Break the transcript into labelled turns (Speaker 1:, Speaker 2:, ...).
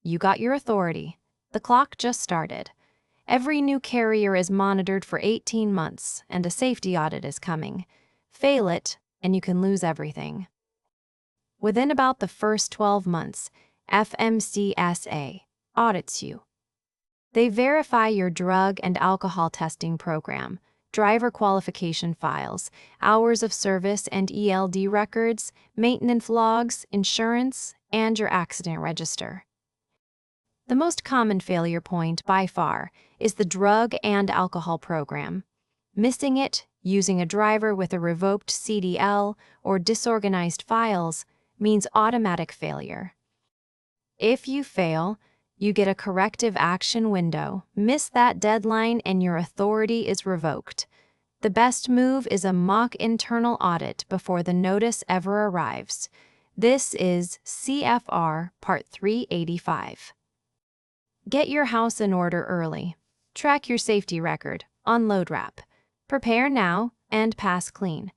Speaker 1: You got your authority. The clock just started. Every new carrier is monitored for 18 months, and a safety audit is coming. Fail it, and you can lose everything. Within about the first 12 months, FMCSA audits you. They verify your drug and alcohol testing program, driver qualification files, hours of service and ELD records, maintenance logs, insurance, and your accident register. The most common failure point, by far, is the drug and alcohol program. Missing it, using a driver with a revoked CDL, or disorganized files means automatic failure. If you fail, you get a corrective action window. Miss that deadline and your authority is revoked. The best move is a mock internal audit before the notice ever arrives. This is CFR Part 385. Get your house in order early. Track your safety record on loadwrap. Prepare now and pass clean.